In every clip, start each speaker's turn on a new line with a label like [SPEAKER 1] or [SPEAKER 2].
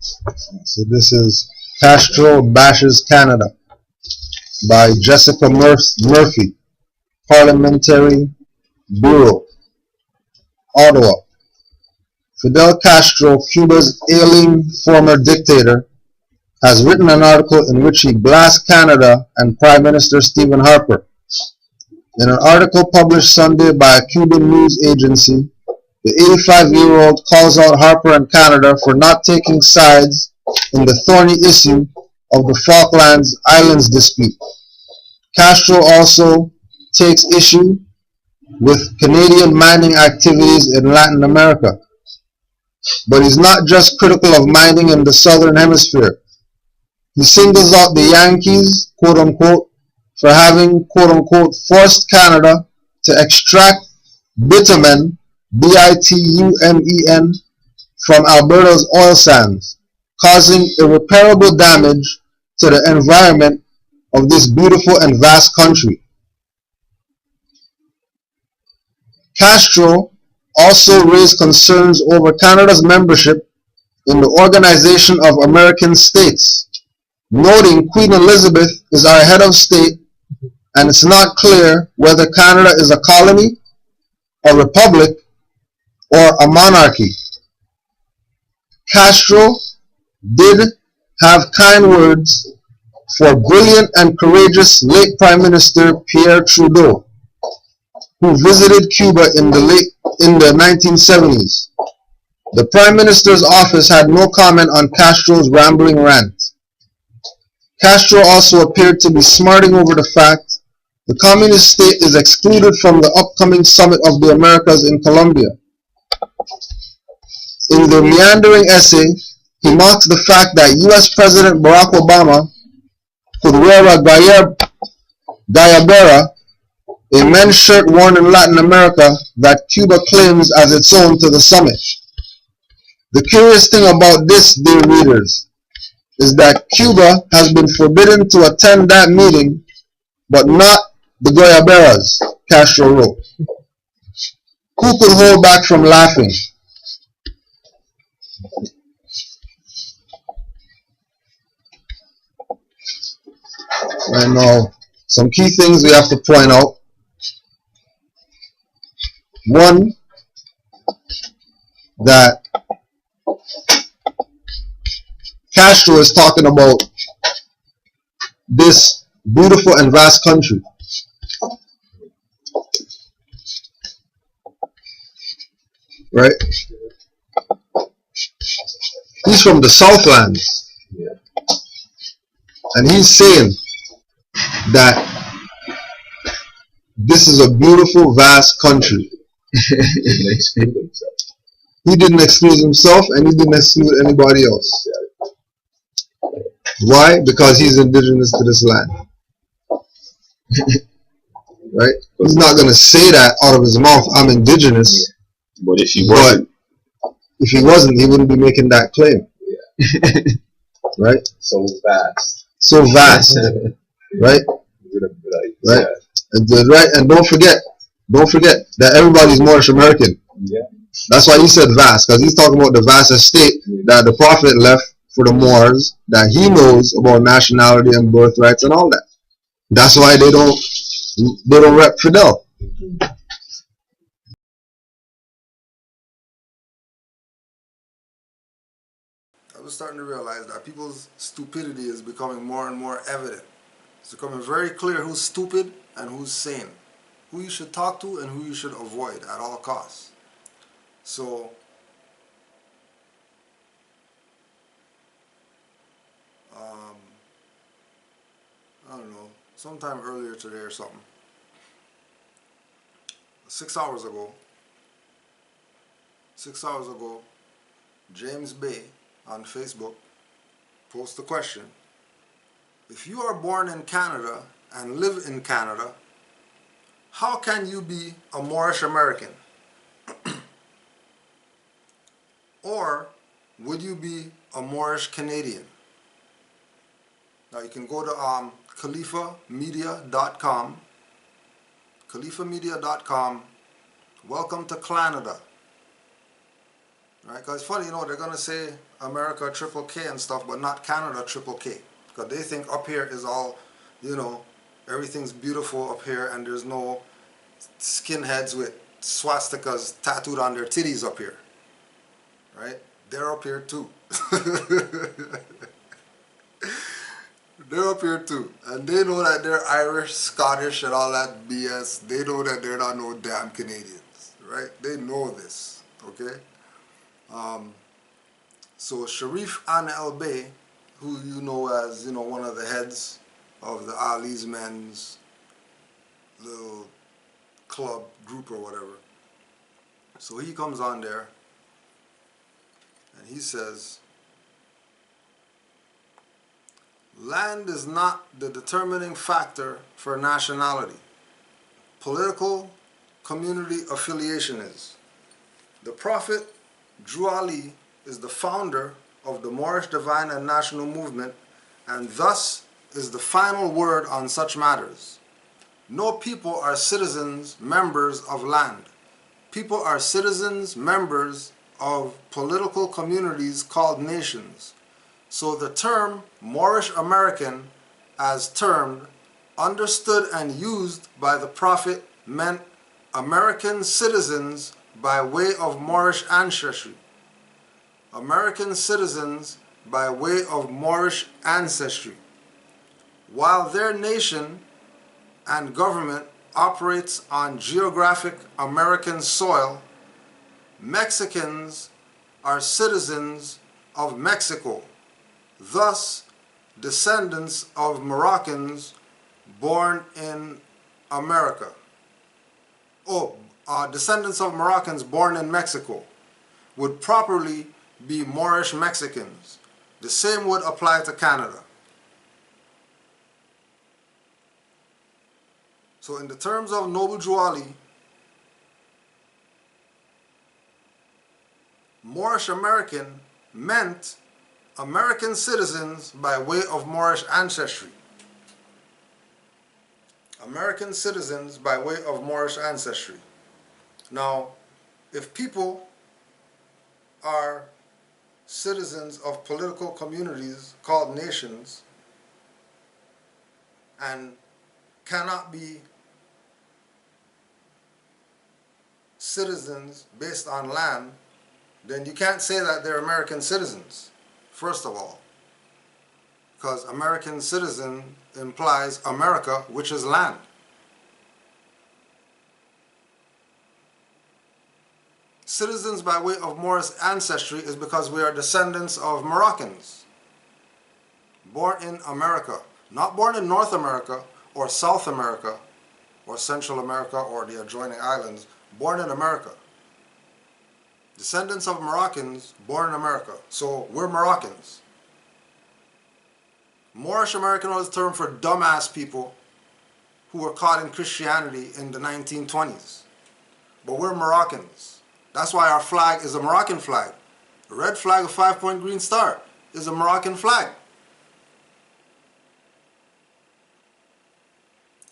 [SPEAKER 1] So this is Castro Bashes Canada by Jessica Murphy, Parliamentary Bureau, Ottawa. Fidel Castro, Cuba's ailing former dictator, has written an article in which he blasts Canada and Prime Minister Stephen Harper. In an article published Sunday by a Cuban news agency, the 85-year-old calls out Harper and Canada for not taking sides in the thorny issue of the Falklands Islands dispute. Castro also takes issue with Canadian mining activities in Latin America. But he's not just critical of mining in the southern hemisphere. He singles out the Yankees, quote-unquote, for having, quote-unquote, forced Canada to extract bitumen, bitumen, from Alberta's oil sands, causing irreparable damage to the environment of this beautiful and vast country. Castro also raised concerns over Canada's membership in the Organization of American States, noting Queen Elizabeth is our head of state and it's not clear whether Canada is a colony, a republic, or a monarchy. Castro did have kind words for brilliant and courageous late Prime Minister Pierre Trudeau, who visited Cuba in the 1970s. The Prime Minister's office had no comment on Castro's rambling rant. Castro also appeared to be smarting over the fact the communist state is excluded from the upcoming Summit of the Americas in Colombia. In the meandering essay, he mocks the fact that U.S. President Barack Obama could wear a guayabera, a men's shirt worn in Latin America that Cuba claims as its own, to the summit. The curious thing about this, dear readers, is that Cuba has been forbidden to attend that meeting, but not the guayaberas, Castro wrote. Who could hold back from laughing? Right now, some key things we have to point out. One, that Castro is talking about this beautiful and vast country. Right? He's from the Southlands. And he's saying that this is a beautiful, vast country. He didn't exclude himself and he didn't exclude anybody else. Why? Because he's indigenous to this land. Right? He's not going to say that out of his mouth, I'm indigenous.
[SPEAKER 2] But if he wasn't,
[SPEAKER 1] he wouldn't be making that claim. Yeah. Right?
[SPEAKER 2] So vast.
[SPEAKER 1] So vast. Right? Right? And don't forget that everybody's Moorish American.
[SPEAKER 2] Yeah.
[SPEAKER 1] That's why he said vast, because he's talking about the vast estate that the Prophet left for the Moors, that he knows about nationality and birthrights and all that. That's why they don't rep Fidel. I was starting to realize that people's stupidity is becoming more and more evident. It's becoming very clear who's stupid and who's sane, who you should talk to and who you should avoid at all costs. So, I don't know, sometime earlier today or something, 6 hours ago, James Bay on Facebook posted the question: if you are born in Canada and live in Canada, how can you be a Moorish American? Or would you be a Moorish Canadian? Now you can go to khalifamedia.com. khalifamedia.com. Welcome to Canada.
[SPEAKER 3] Right? Because it's funny, you know, they're going to say America triple K and stuff, but not Canada triple K. Because they think up here is all, you know, everything's beautiful up here and there's no skinheads with swastikas tattooed on their titties up here. Right? They're up here too. They're up here too. And they know that they're Irish, Scottish, and all that BS. They know that they're not no damn Canadians. Right? They know this. Okay? So Sharif An El Bey, who you know as, you know, one of the heads of the Ali's Men's little club group or whatever. So he comes on there and he says, land is not the determining factor for nationality. Political community affiliation is. The Prophet Drew Ali is the founder of the Moorish Divine and National Movement and thus is the final word on such matters. No people are citizens, members of land. People are citizens, members of political communities called nations. So the term Moorish American, as termed, understood and used by the Prophet, meant American citizens by way of Moorish ancestry. American citizens by way of Moorish ancestry. While their nation and government operates on geographic American soil, Mexicans are citizens of Mexico, thus descendants of Moroccans born in America. Descendants of Moroccans born in Mexico would properly be Moorish Mexicans. The same would apply to Canada. So in the terms of Noble Drew Ali, Moorish American meant American citizens by way of Moorish ancestry. American citizens by way of Moorish ancestry. Now, if people are citizens of political communities called nations and cannot be citizens based on land, then you can't say that they're American citizens, first of all. Because American citizen implies America, which is land. Citizens by way of Moorish ancestry is because we are descendants of Moroccans, born in America, not born in North America or South America or Central America or the adjoining islands, born in America. Descendants of Moroccans born in America, so we're Moroccans. Moorish American was a term for dumbass people who were caught in Christianity in the 1920s. But we're Moroccans. That's why our flag is a Moroccan flag. The red flag of 5-point green star is a Moroccan flag.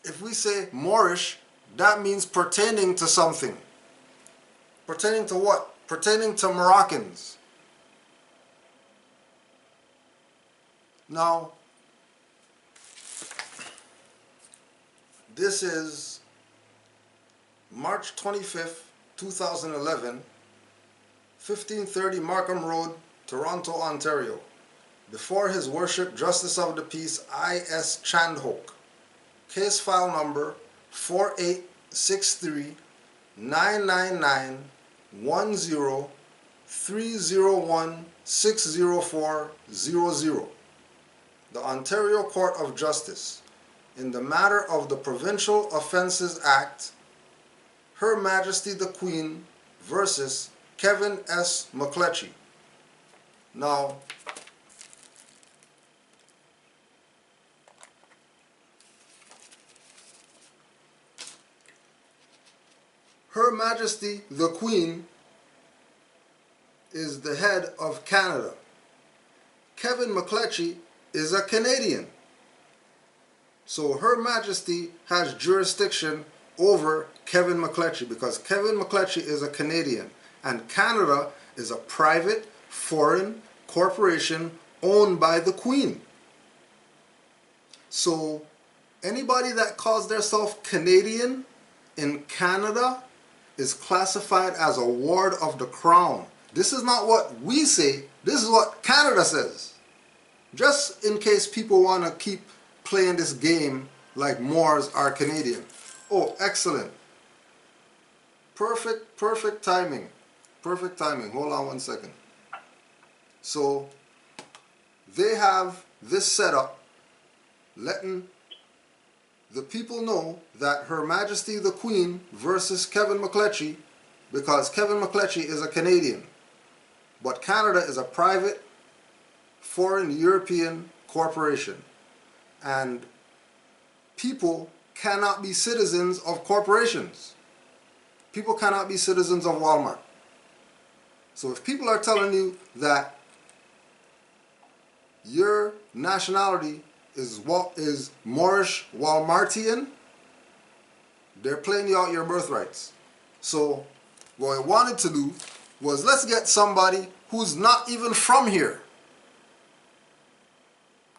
[SPEAKER 3] If we say Moorish, that means pertaining to something. Pertaining to what? Pertaining to Moroccans. Now, this is March 25th, 2011, 1530 Markham Road, Toronto, Ontario. Before His Worship Justice of the Peace I.S. Chandhoke. Case file number 4863991030160400. The Ontario Court of Justice. In the matter of the Provincial Offences Act, Her Majesty the Queen versus Kevin S. McCletchie. Now, Her Majesty the Queen is the head of Canada. Kevin McCletchie is a Canadian. So Her Majesty has jurisdiction over Kevin McCletchie because Kevin McCletchie is a Canadian And Canada is a private foreign corporation owned by the Queen. So anybody that calls themselves Canadian in Canada is classified as a ward of the Crown. This is not what we say, this is what Canada says. Just in case people want to keep playing this game like Moors are Canadian. Oh, excellent. Perfect timing. Perfect timing. Hold on one second. So they have this setup letting the people know that Her Majesty the Queen versus Kevin McCletchie, because Kevin McCletchie is a Canadian, but Canada is a private foreign European corporation, and people cannot be citizens of corporations. People cannot be citizens of Walmart. So if people are telling you that your nationality is Moorish Walmartian, they're playing you out your birthrights. So what I wanted to do was, let's get somebody who's not even from here,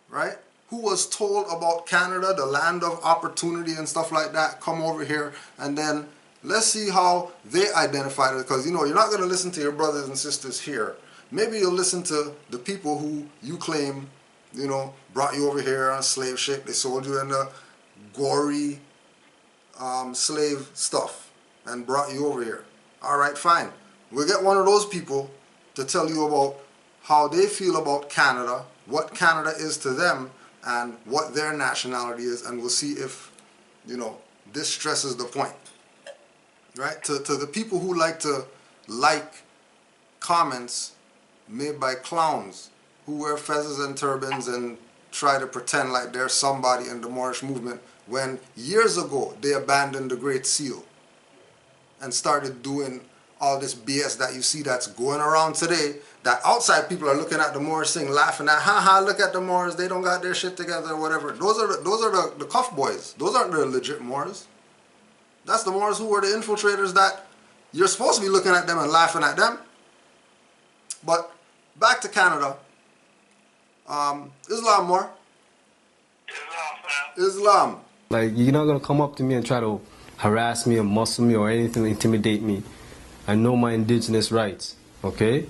[SPEAKER 3] right? Who was told about Canada, the land of opportunity and stuff like that, come over here, and then let's see how they identify it. Because, you know, you're not going to listen to your brothers and sisters here. Maybe you'll listen to the people who you claim, you know, brought you over here on a slave ship. They sold you in the gory slave stuff and brought you over here. All right, fine. We'll get one of those people to tell you about how they feel about Canada, what Canada is to them, and what their nationality is, and we'll see if, you know, this stresses the point. Right? To the people who like to like comments made by clowns who wear feathers and turbans and try to pretend like they're somebody in the Moorish movement, when years ago they abandoned the Great Seal and started doing all this BS that you see that's going around today, that outside people are looking at the Moorish thing, laughing at, haha, look at the Moors, they don't got their shit together or whatever. Those are the cuff boys. Those aren't the legit Moors. That's the Moors who were the infiltrators that you're supposed to be looking at them and laughing at them. But back to Canada. Islam more. Islam.
[SPEAKER 4] Like, you're not going to come up to me and try to harass me or muscle me or anything to intimidate me. I know my indigenous rights, okay?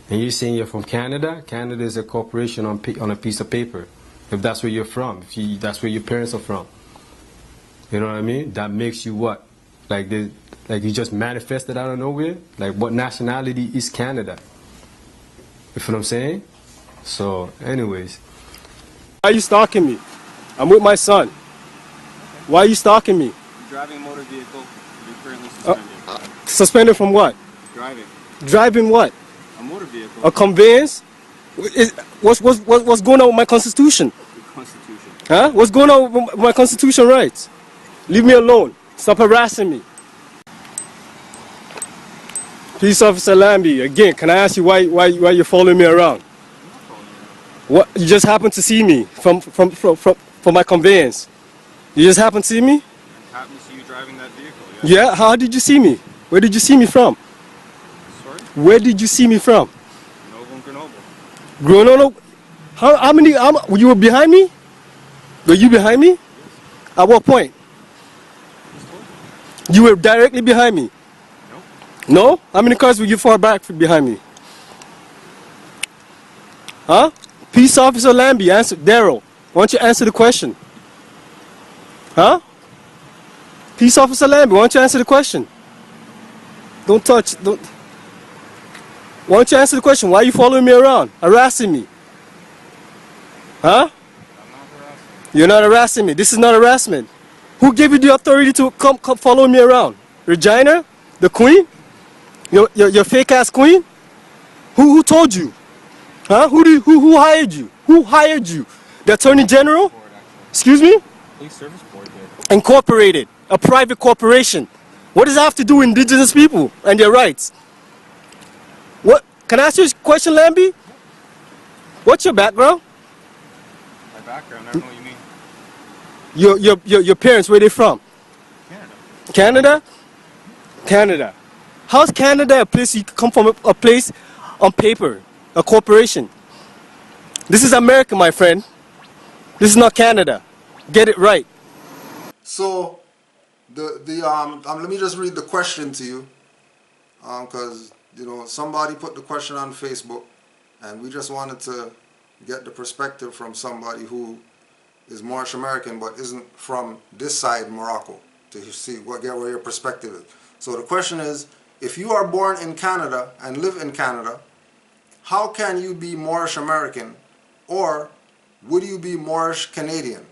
[SPEAKER 4] And you're saying you're from Canada? Canada is a corporation on a piece of paper. If that's where you're from, if that's where your parents are from. You know what I mean? That makes you what? Like you just manifested out of nowhere? Like, what nationality is Canada? You feel what I'm saying? So, anyways.
[SPEAKER 5] Why are you stalking me? I'm with my son. Why are you stalking me?
[SPEAKER 6] You're driving a motor vehicle. You're currently suspended.
[SPEAKER 5] Suspended from what?
[SPEAKER 6] Driving.
[SPEAKER 5] Driving what?
[SPEAKER 6] A motor vehicle.
[SPEAKER 5] A conveyance? What's going on with my constitution?
[SPEAKER 6] Your constitution.
[SPEAKER 5] Huh? What's going on with my constitution rights? Leave me alone. Stop harassing me. Peace Officer Lambie, again, can I ask you why you're following me around? What? You just happened to see me from my conveyance. You just happened to see me?
[SPEAKER 6] I happened to see you driving that vehicle.
[SPEAKER 5] Yeah, how did you see me? Where did you see me from?
[SPEAKER 6] Sorry?
[SPEAKER 5] Where did you see me from?
[SPEAKER 6] Grenoble.
[SPEAKER 5] Grenoble? How many, you were behind me? Were you behind me? At what point? You were directly behind me? No. No? How many cars were you far back behind me? Huh? Peace Officer Lambie, answer. Daryl, why don't you answer the question? Huh? Peace Officer Lambie, why don't you answer the question? Don't touch, don't. Why don't you answer the question? Why are you following me around, harassing me? Huh?
[SPEAKER 6] I'm not harassing.
[SPEAKER 5] You're not harassing me. This is not harassment. Who gave you the authority to come follow me around? Regina? The queen? Your fake ass queen? Who told you? Huh? Who hired you? Who hired you? The Attorney General? Excuse me?
[SPEAKER 6] Police Service Board did.
[SPEAKER 5] Incorporated, a private corporation. What does that have to do with indigenous people and their rights? What? Can I ask you a question, Lambie? What's your background?
[SPEAKER 6] My background, I don't know what you mean.
[SPEAKER 5] Your parents, where they from?
[SPEAKER 6] Canada.
[SPEAKER 5] Canada? Canada. How's Canada a place you come from a place on paper, a corporation? This is America, my friend. This is not Canada. Get it right.
[SPEAKER 3] So let me just read the question to you, because somebody put the question on Facebook, and we just wanted to get the perspective from somebody who is Moorish American but isn't from this side Morocco, to see get where your perspective is. So the question is, if you are born in Canada and live in Canada, how can you be Moorish American, or would you be Moorish Canadian?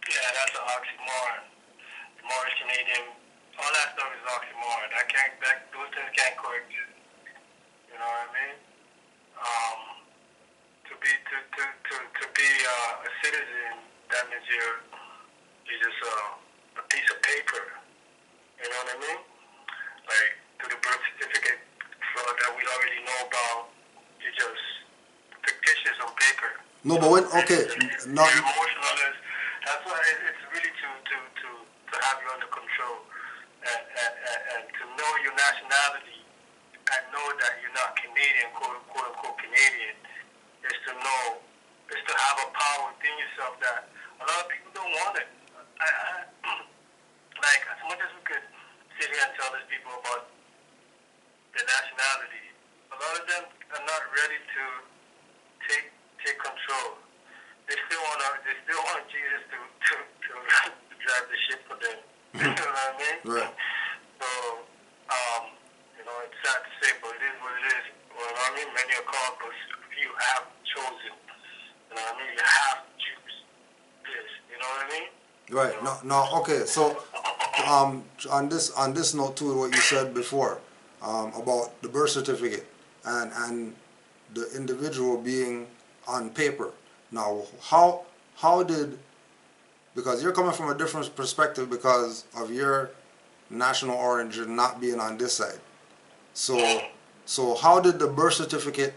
[SPEAKER 7] Yeah, that's an oxymoron. Moorish Canadian, all that stuff is oxymoron. Those things can't coexist. You know what I mean? To be a citizen, that means you're just a piece of paper. You know what I mean? Like, to the birth certificate fraud that we already know about, you're just fictitious on paper.
[SPEAKER 3] No, but when
[SPEAKER 7] You're emotionalist. That's why it's really to have you under control and to know your nationality and know that you're not Canadian, quote unquote Canadian, is to have a power within yourself that a lot of people don't want it. Like, as much as we could sit here and tell these people about their nationality, a lot of them are not ready to take control. They still want Jesus to drive the ship for them. You know what I mean?
[SPEAKER 3] Right.
[SPEAKER 7] So, it's sad to say, but it is what it is. Well, I mean, many are called, but few have chosen. You know what I mean? You have to choose this. You know what I mean?
[SPEAKER 3] Right. No. Okay. So, on this note too, what you said before, about the birth certificate and the individual being on paper. Now, how did, because you're coming from a different perspective because of your national origin not being on this side. So how did the birth certificate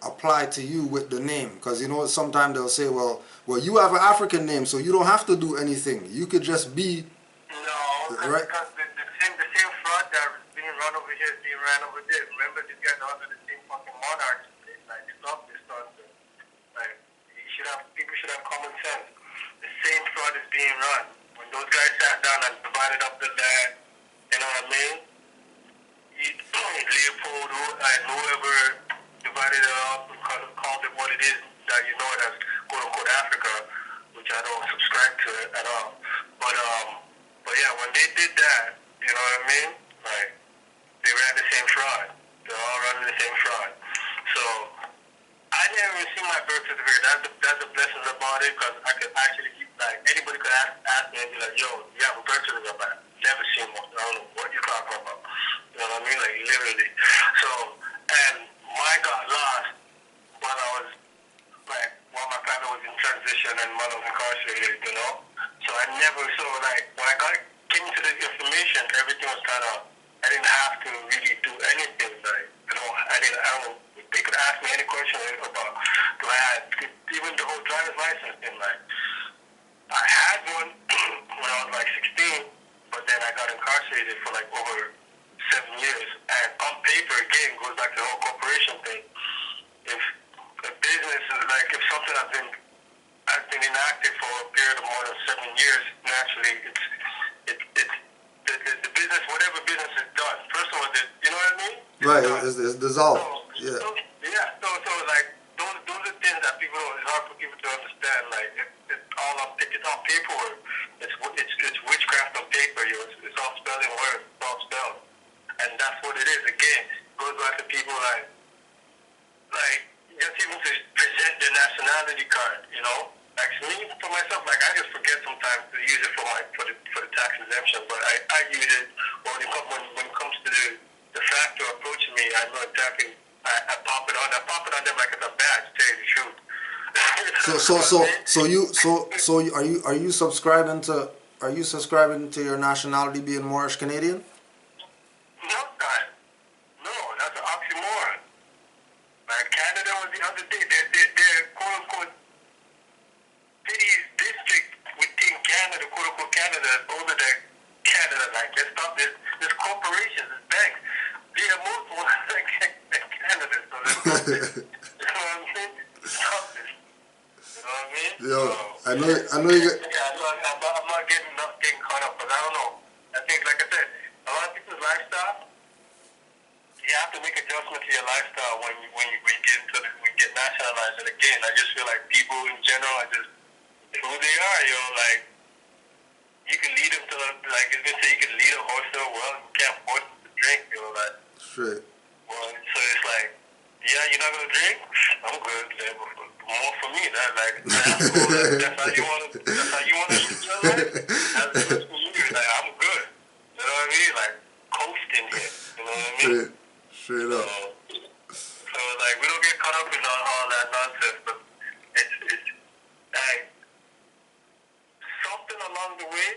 [SPEAKER 3] apply to you with the name? Because sometimes they'll say, well, you have an African name, so you don't have to do anything. You could just be.
[SPEAKER 7] No,
[SPEAKER 3] right.
[SPEAKER 7] Because the same fraud that is being run over here is being run over there. Remember, these guys are under the same fucking monarchs. Like, stop this nonsense. Like, people should have common sense. The same fraud is being run. When those guys sat down and divided up the land, you know what I mean? Leopold and whoever divided it up and called it what it is, that you know it as quote unquote Africa, which I don't subscribe to it at all. But yeah, when they did that, you know what I mean? Like, they ran the same fraud. They're all running the same fraud. So I never even seen my birth certificate. That's the blessings about it, because I could actually anybody could ask me and be like, yo, you have a birth certificate? But I've never seen one. I don't know what you're talking about. You know what I mean? Like, literally. So, and mine got lost while my family was in transition and while I was incarcerated, you know? So I never when I came to the information, everything was I didn't have to really do anything. Like, I don't know, they could ask me any question about, even the whole driver's license thing. Like, I had one when I was like 16, but then I got incarcerated for like over 7 years. And on paper, again, goes back to the whole corporation thing. If a business is if something has been inactive for a period of more than 7 years, naturally, it's the business, whatever business is done. First of all, you know what I mean?
[SPEAKER 3] Right. It's dissolved. Yeah.
[SPEAKER 7] So like those are things that people it's hard for people to understand. Like, it's all paperwork. It's witchcraft on paper. It's all spelling words. It's all spelled. And that's what it is. Again, it goes back to people like just even to present their nationality card, you know? Like, me, for myself, like, I just forget sometimes to use it for the tax exemption, but I use it when it comes to the factor approaching me. I know exactly. I pop it on. I pop it on them like it's a badge, to tell you the truth.
[SPEAKER 3] So are you subscribing to your nationality being Moorish Canadian?
[SPEAKER 7] No, that's an oxymoron. Like, Canada was the other day. They're quote unquote cities, district within Canada, quote unquote Canada, older than Canada. Like, let's stop this corporations, it's banks. They are most more like Canada. So that's not this. You know what I mean? Stop this. You know what I mean?
[SPEAKER 3] Yo, I know you get,
[SPEAKER 7] Yeah, I'm not getting caught up, because I don't know. I think, like I said, a lot of people's lifestyle, you have to make adjustments to your lifestyle when you get nationalized. And again, I just feel like people in general are just who they are. Like you can lead them to like it's been said, you can lead a horse to a well, you can't force them to drink. Like
[SPEAKER 3] straight.
[SPEAKER 7] well, so it's like, yeah, you're not gonna drink. I'm good. More for me, that's cool. That's how you want to. That's how you want to live your life. That's good for you. Like I'm good. You know what I mean? Like coasting here. You know what I mean?
[SPEAKER 3] Straight up.
[SPEAKER 7] So like we don't get caught up in all that nonsense, but it's like something along the way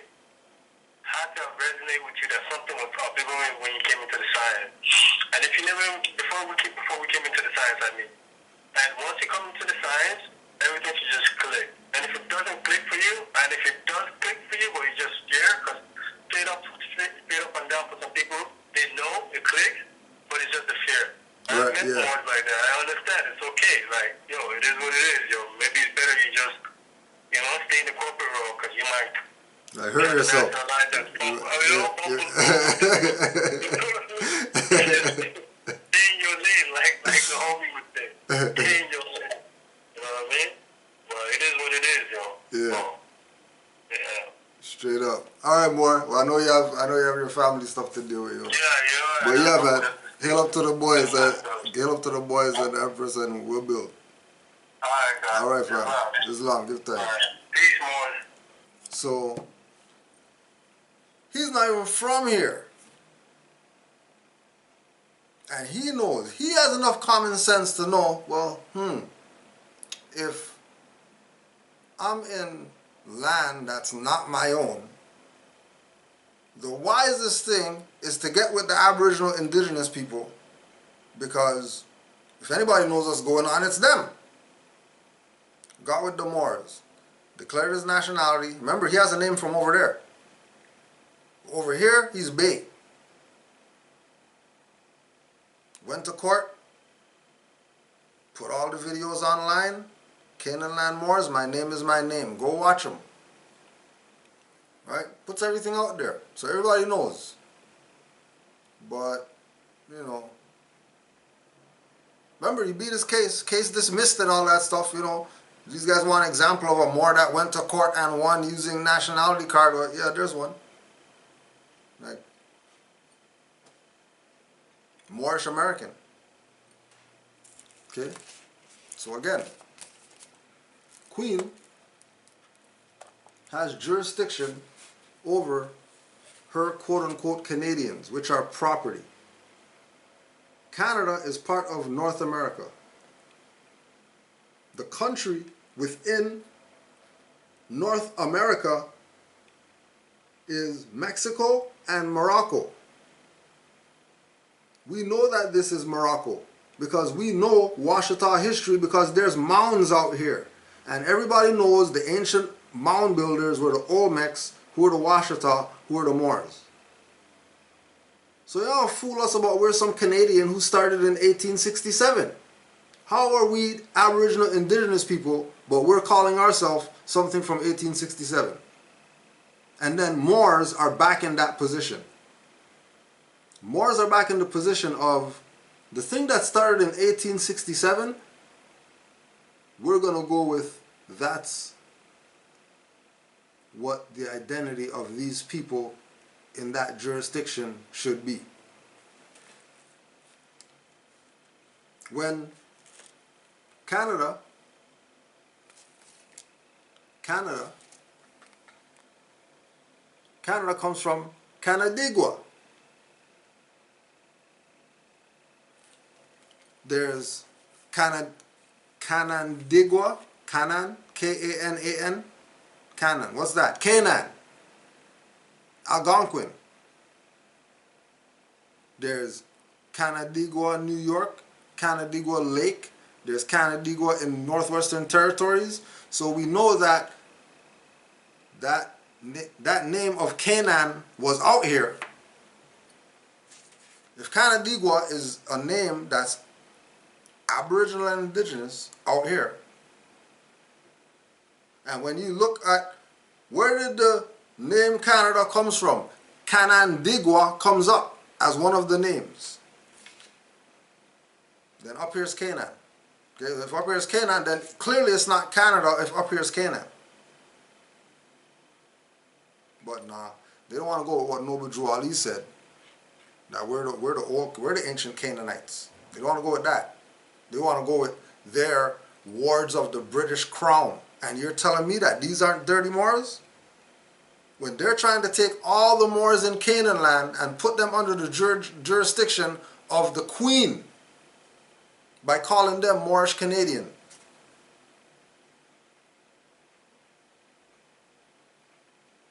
[SPEAKER 7] had to resonate with you. That something was up even when you came into the science. And if you never before we came into the science, I mean, and once you come into the science, everything should just click. And if it doesn't click for you, and if it does click for you, but you just scared, because straight up and down for some people, they know it clicks, but it's just the fear.
[SPEAKER 3] Right,
[SPEAKER 7] I've met more like that. I understand. It's okay. Like, yo, it is what it is. Yo, maybe it's better you just, stay in the corporate role, because you might
[SPEAKER 3] Like hurt yourself.
[SPEAKER 7] Stay in your lane, like the homie would say. Stay in your lane. You know what I mean? Well, it is what it is, yo.
[SPEAKER 3] Yeah.
[SPEAKER 7] So, yeah.
[SPEAKER 3] Straight up. All right, more. Well, I know you have your family stuff to do with, yo.
[SPEAKER 7] Yeah.
[SPEAKER 3] But yeah, man. Hail up to the boys, and the Empress, and we'll build.
[SPEAKER 7] Alright, guys.
[SPEAKER 3] All right, fam. Islam, give time.
[SPEAKER 7] All right. Peace, Morris.
[SPEAKER 3] So he's not even from here. And he knows. He has enough common sense to know, well, if I'm in land that's not my own, the wisest thing is to get with the Aboriginal indigenous people, because if anybody knows what's going on, it's them. Got with the Moors, declared his nationality. Remember, he has a name from over there. Over here, he's Bay. Went to court, put all the videos online. Canaanland Moors, my name is my name. Go watch them. Right? Puts everything out there, so everybody knows. But, remember, he beat his case dismissed and all that stuff, These guys want an example of a Moor that went to court and won using nationality card. Well, yeah, there's one. Like, Moorish American. Okay? So again, Queen has jurisdiction over her quote-unquote Canadians, which are property. Canada is part of North America. The country within North America is Mexico and Morocco. We know that this is Morocco because we know Washita history, because there's mounds out here. And everybody knows the ancient mound builders were the Olmecs, who were the Washita, who were the Moors. So y'all fool us about we're some Canadian who started in 1867. How are we Aboriginal indigenous people, but we're calling ourselves something from 1867? And then Moors are back in that position. Moors are back in the position of the thing that started in 1867, we're going to go with that's what the identity of these people in that jurisdiction should be. When Canada comes from Canandaigua. There's Canandaigua, Canaan, K-A-N-A-N, Canaan. What's that? Canaan. Algonquin. There's Canandaigua, New York, Canandaigua Lake. There's Canandaigua in Northwestern Territories. So we know that that name of Canaan was out here. If Canandaigua is a name that's Aboriginal and Indigenous out here, and when you look at where did the name Canada comes from, Canandaigua comes up as one of the names. Then up here's Canaan. Okay, if up here is Canaan, then clearly it's not Canada if up here is Canaan. But nah, they don't want to go with what Noble Drew Ali said. That we're the ancient Canaanites. They don't want to go with that. They want to go with their wards of the British Crown. And you're telling me that these aren't dirty Moors? When they're trying to take all the Moors in Canaanland and put them under the jurisdiction of the Queen by calling them Moorish Canadian.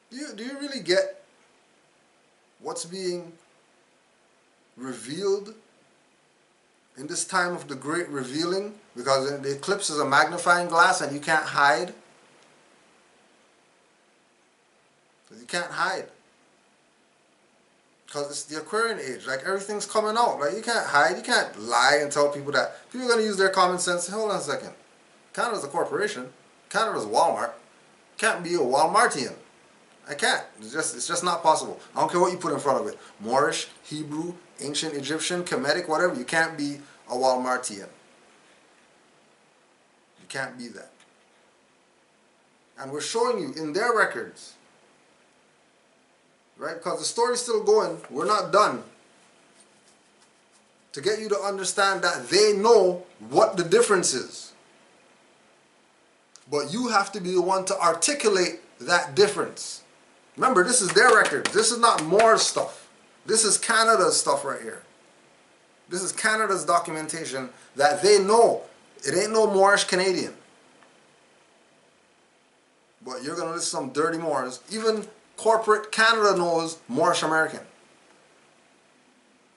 [SPEAKER 3] Do you really get what's being revealed in this time of the great revealing? Because the eclipse is a magnifying glass and you can't hide. You can't hide. Because it's the Aquarian age. Like, everything's coming out. Like, you can't hide. You can't lie and tell people that. People are going to use their common sense. Hold on a second. Canada's a corporation. Canada's Walmart. Can't be a Walmartian. I can't. It's just not possible. I don't care what you put in front of it. Moorish, Hebrew, ancient Egyptian, Kemetic, whatever. You can't be a Walmartian. You can't be that. And we're showing you in their records. Right? Because the story's still going. We're not done. To get you to understand that they know what the difference is. But you have to be the one to articulate that difference. Remember, this is their records. This is not Moors stuff. This is Canada's stuff right here. This is Canada's documentation that they know. It ain't no Moorish Canadian. But you're going to list some dirty Moors. Even corporate Canada knows Moorish American.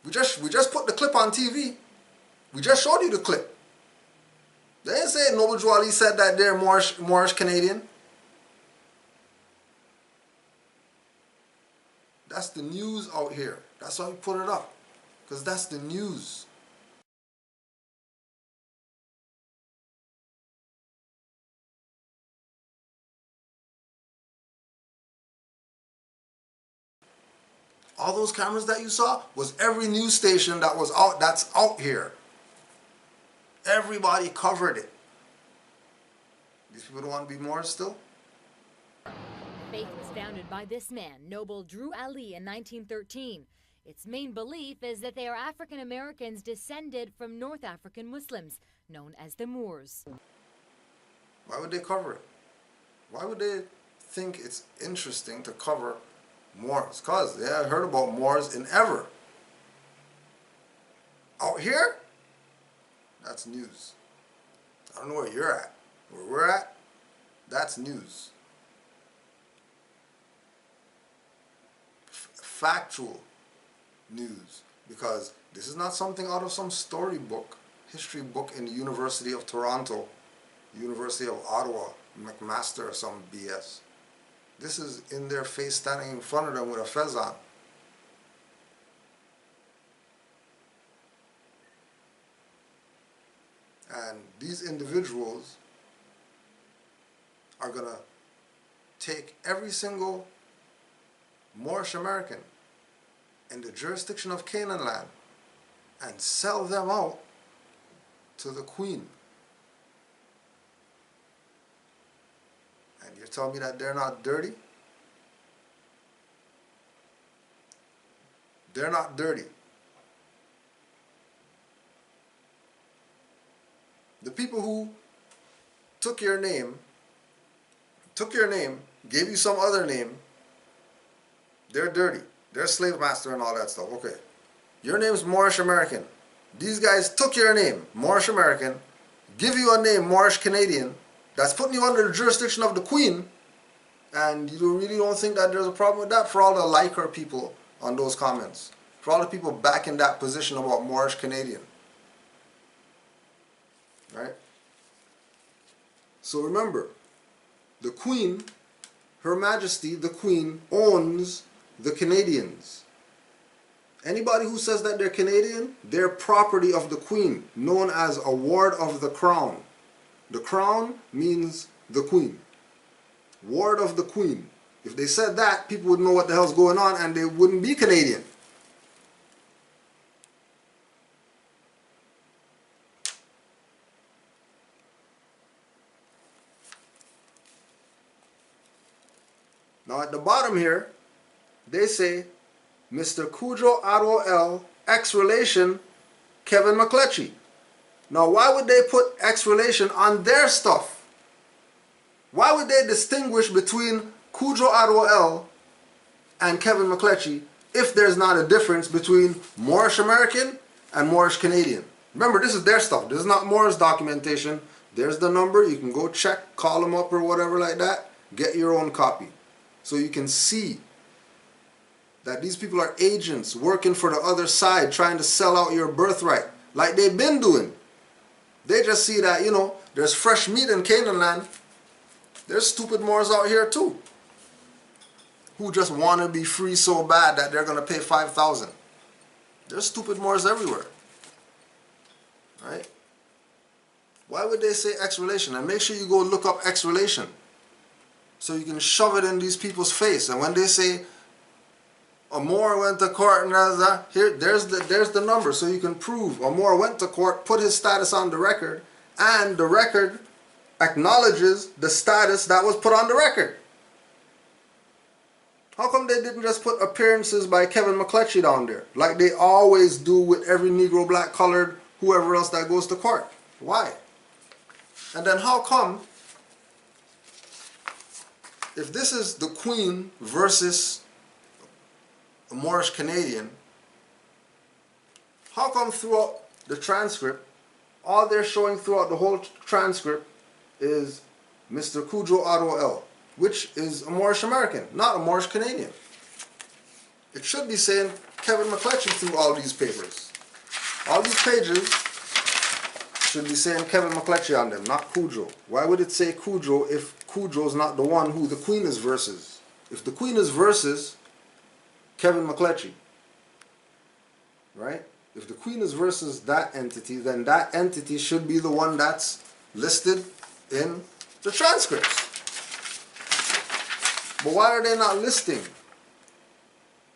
[SPEAKER 3] We just put the clip on TV. We just showed you the clip. They didn't say Noble Drew Ali said that they're Moorish Canadian. That's the news out here. That's why we put it up. Because that's the news. All those cameras that you saw was every news station that was out, that's out here. Everybody covered it. These people don't want to be Moors still?
[SPEAKER 8] Faith was founded by this man, Noble Drew Ali, in 1913. Its main belief is that they are African Americans descended from North African Muslims, known as the Moors.
[SPEAKER 3] Why would they cover it? Why would they think it's interesting to cover Moors? Because they had heard about Moors in ever. Out here, that's news. I don't know where you're at. Where we're at, that's news. Factual news. Because this is not something out of some storybook, history book in the University of Toronto, University of Ottawa, McMaster or some BS. This is in their face, standing in front of them with a fez on. And these individuals are going to take every single Moorish American in the jurisdiction of Canaanland and sell them out to the Queen. And you're telling me that they're not dirty? They're not dirty. The people who took your name, gave you some other name, they're dirty. They're slave master and all that stuff. Okay. Your name's Moorish American. These guys took your name, Moorish American, give you a name, Moorish Canadian, that's putting you under the jurisdiction of the Queen, and you really don't think that there's a problem with that? For all the liker people on those comments. For all the people back in that position about Moorish Canadian. Right? So remember, the Queen, Her Majesty, the Queen, owns the Canadians. Anybody who says that they're Canadian, they're property of the Queen, known as a ward of the Crown. The Crown means the Queen. Ward of the Queen. If they said that, people would know what the hell's going on and they wouldn't be Canadian. Now at the bottom here, they say, Mr. Cudjoe Addo-El, ex-relation Kevin McCletchie. Now why would they put ex-relation on their stuff? Why would they distinguish between Cudjoe Addo-El and Kevin McCletchie if there's not a difference between Moorish American and Moorish Canadian? Remember, this is their stuff. This is not Moorish documentation. There's the number. You can go check, call them up or whatever like that. Get your own copy. So you can see that these people are agents working for the other side, trying to sell out your birthright, like they've been doing. They just see that, you know, there's fresh meat in Canaanland. There's stupid Moors out here too, who just want to be free so bad that they're going to pay $5,000. There's stupid Moors everywhere, right? Why would they say ex-relation? And make sure you go look up ex-relation, so you can shove it in these people's face. And when they say a Moor went to court and here, there's the number, so you can prove a Moor went to court, put his status on the record, and the record acknowledges the status that was put on the record. How come they didn't just put appearances by Kevin McCletchie down there, like they always do with every Negro, black, colored, whoever else that goes to court? Why? And then how come, if this is the Queen versus a Moorish Canadian, how come throughout the transcript, all they're showing throughout the whole transcript is Mr. Cudjoe Addo-El, which is a Moorish American, not a Moorish Canadian? It should be saying Kevin McCletchie through all these papers. All these pages should be saying Kevin McCletchie on them, not Cudjoe. Why would it say Cudjoe if Cudjoe's not the one who the Queen is versus? If the Queen is versus Kevin McCletchie, right? If the Queen is versus that entity, then that entity should be the one that's listed in the transcripts. But why are they not listing?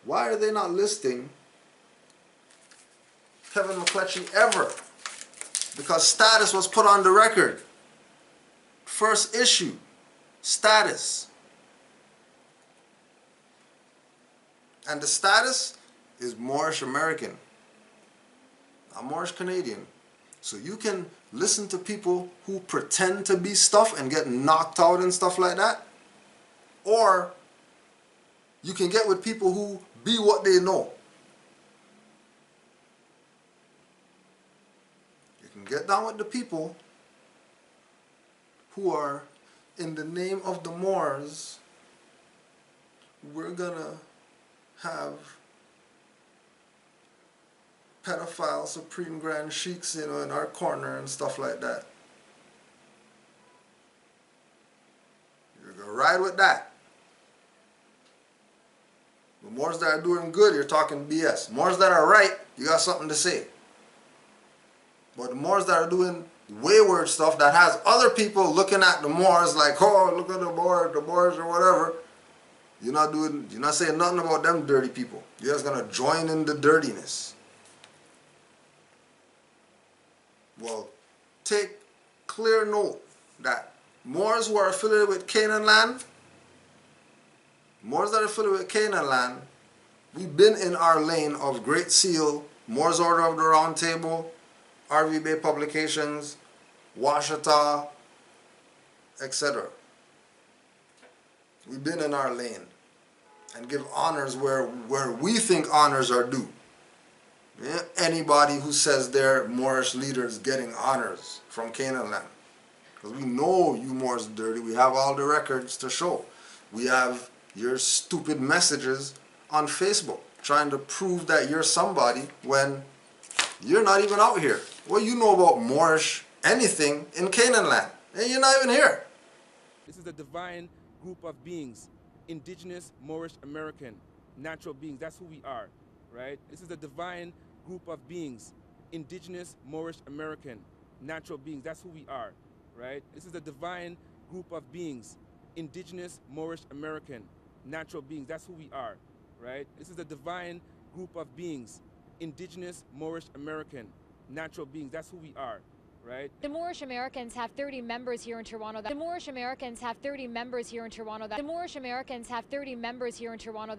[SPEAKER 3] Why are they not listing Kevin McCletchie ever? Because status was put on the record. First issue, status. And the status is Moorish American, not Moorish Canadian. So you can listen to people who pretend to be stuff and get knocked out and stuff like that. Or you can get with people who be what they know. You can get down with the people who are, in the name of the Moors, we're gonna have pedophile supreme grand sheiks, you know, in our corner and stuff like that. You're gonna ride with that. The Moors that are doing good, you're talking BS. Moors that are right, you got something to say. But the Moors that are doing wayward stuff that has other people looking at the Moors like, oh, look at the Moors or whatever, you're not saying nothing about them dirty people. You're just gonna join in the dirtiness. Well, take clear note that Moors who are affiliated with Canaanland, Moors that are affiliated with Canaanland, we've been in our lane of Great Seal, Moors Order of the Round Table, RV Bay Publications, Washita, etc. We've been in our lane and give honors where we think honors are due. Yeah? Anybody who says they're Moorish leaders getting honors from Canaanland. Because we know you Moors are dirty. We have all the records to show. We have your stupid messages on Facebook trying to prove that you're somebody when you're not even out here. What you know about Moorish anything in Canaanland? And you're not even here.
[SPEAKER 9] This is a divine group of beings. Indigenous, Moorish American, natural beings. That's who we are, right? This is a divine group of beings, indigenous, Moorish American, natural beings. That's who we are, right? This is a divine group of beings, indigenous, Moorish American, natural beings. That's who we are, right? This is a divine group of beings, indigenous, Moorish American, natural beings. That's who we are, right?
[SPEAKER 10] The Moorish Americans have 30 members here in Toronto. The Moorish Americans have 30 members here in Toronto. The Moorish Americans have 30 members here in Toronto.